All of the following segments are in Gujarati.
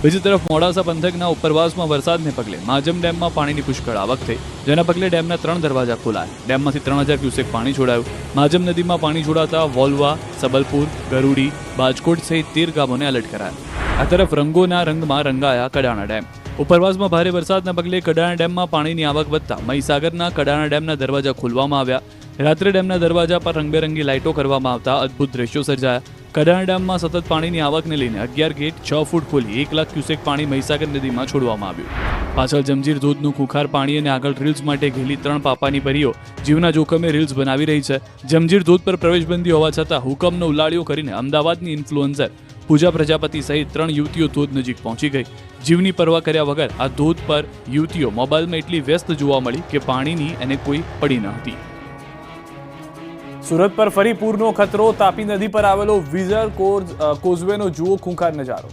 બીજી તરફ મોડાસા પંથકના ઉપરવાસમાં વરસાદને પગલે માજમ ડેમમાં પાણીની પુષ્કળ આવક થઈ, જેના પગલે ડેમના 3 દરવાજા ખોલાયા. ડેમમાંથી 3000 ક્યુસેક પાણી છોડાયું. માજમ નદીમાં પાણી છોડાતા વોલવા, સબલપુર, ગરુડી, બાજકોટ સહિત 13 ગામોને એલર્ટ કરાયા. આ તરફ રંગોના રંગમાં રંગાયા કડાણા ડેમ. ઉપરવાસમાં ભારે વરસાદના પગલે કડાણા ડેમમાં પાણીની આવક વધતા મહીસાગરના કડાણા ડેમના દરવાજા ખોલવામાં આવ્યા. રાત્રે ડેમના દરવાજા પર રંગબેરંગી લાઇટો કરવામાં આવતા અદ્ભુત દ્રશ્યો સર્જાયા. કડાણા ડેમમાં સતત પાણીની આવકને લઈને 11 ગેટ 6 ફૂટ ખોલી 1 લાખ ક્યુસેક પાણી મહીસાગર નદીમાં છોડવામાં આવ્યું. પાછળ જમજીર ધોધનું ખુખાર પાણી અને આગળ રીલ્સ માટે ઘેલી 3 પાપાની પરીઓ જીવના જોખમે રીલ્સ બનાવી રહી છે. જમજીર ધોધ પર પ્રવેશબંધી હોવા છતાં હુકમનો ઉલાળ્યો કરીને અમદાવાદની ઇન્ફ્લુએન્સર પૂજા પ્રજાપતિ સહિત 3 યુવતીઓ ધોધ નજીક પહોંચી ગઈ. જીવની પરવા કર્યા વગર આ ધોધ પર યુવતીઓ મોબાઈલમાં એટલી વ્યસ્ત જોવા મળી કે પાણીની એને કોઈ પડી ન હતી. સુરત પર ફરી પૂરનો ખતરો. તાપી નદી પર આવેલો વિઝર કોઝવેનો જુઓ ખૂંખાર નજારો.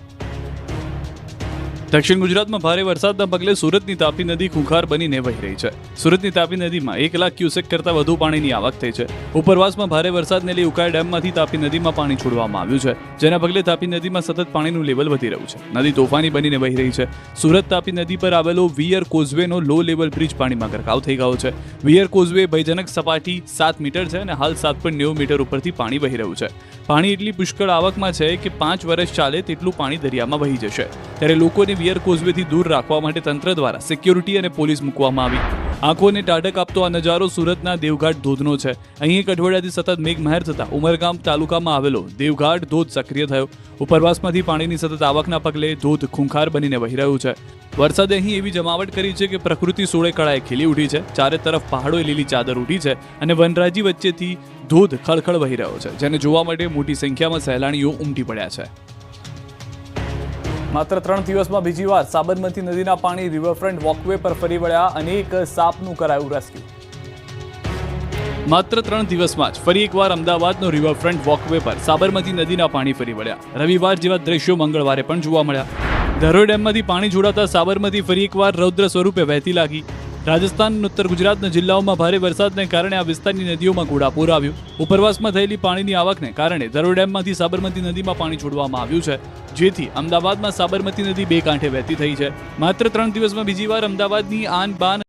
દક્ષિણ ગુજરાતમાં ભારે વરસાદના પગલે સુરતની તાપી નદી ખૂંખાર બનીને વહી રહી છે. સુરતની તાપી નદીમાં 1 લાખ ક્યુસેક કરતાં વધુ પાણીની આવક થઈ છે. ઉપરવાસમાં ભારે વરસાદને લઈ ઉકાઈ ડેમમાંથી તાપી નદીમાં પાણી છોડવામાં આવ્યું છે, જેના પગલે તાપી નદીમાં સતત પાણીનું લેવલ વધી રહ્યું છે. નદી તોફાની બનીને વહી રહી છે. સુરત તાપી નદી પર આવેલો વિયર કોઝવેનો લો લેવલ બ્રિજ પાણીમાં ગરકાવ થઈ ગયો છે. વિયર કોઝવે ભયજનક સપાટી 7 મીટર છે અને હાલ 7.90 મીટર ઉપરથી પાણી વહી રહ્યું છે. પાણી એટલી પુષ્કળ આવકમાં છે કે 5 વર્ષ ચાલે તેટલું પાણી દરિયામાં વહી જશે. ત્યારે લોકોને વિયર કોઝવેથી દૂર રાખવા માટે તંત્ર દ્વારા સિક્યોરિટી અને પોલીસ મૂકવામાં આવી. આંખોને ટાઢક આપતો આ નજારો સુરતના દેવઘાટ ધોધનો છે. અહીં એક અઠવાડિયાથી સતત મેઘમહેર થતા ઉમરગામ તાલુકામાં આવેલો દેવઘાટ ધોધ સક્રિય થયો. ઉપરવાસમાંથી પાણીની સતત આવકના પગલે ધોધ ખૂંખાર બનીને વહી રહ્યું છે. વરસાદે અહીં એવી જમાવટ કરી છે કે પ્રકૃતિ સોળે કળાએ ખીલી ઉઠી છે. ચારે તરફ પહાડોએ લીલી ચાદર ઉઠી છે અને વનરાજી વચ્ચેથી ધોધ ખળખળ વહી રહ્યો છે, જેને જોવા માટે મોટી સંખ્યામાં સહેલાણીઓ ઉમટી પડ્યા છે. માત્ર 3 દિવસમાં બીજી વાર સાબરમતી નદીના પાણી રિવરફ્રન્ટ વોકવે પર ફરી વળ્યા. અનેક સાપનું કરાયું રેસ્ક્યુ. માત્ર 3 દિવસમાં જ ફરી એકવાર અમદાવાદનો રિવરફ્રન્ટ વોકવે પર સાબરમતી નદીના પાણી ફરી વળ્યા. રવિવાર જેવા દ્રશ્યો મંગળવારે પણ જોવા મળ્યા. ધરોઈ ડેમમાંથી પાણી છોડાતા સાબરમતી ફરી એકવાર રૌદ્ર સ્વરૂપે વહેતી લાગી. રાજસ્થાન અને ઉત્તર ગુજરાતના જિલ્લાઓમાં ભારે વરસાદને કારણે આ વિસ્તારની નદીઓમાં ઘોડાપૂર આવ્યું. ઉપરવાસમાં થયેલી પાણીની આવકને કારણે ધરોઈ ડેમમાંથી સાબરમતી નદીમાં પાણી છોડવામાં આવ્યું છે, જેથી અમદાવાદમાં સાબરમતી નદી 2 કાંઠે વહેતી થઈ છે. માત્ર 3 દિવસમાં બીજી વાર અમદાવાદની આન બાન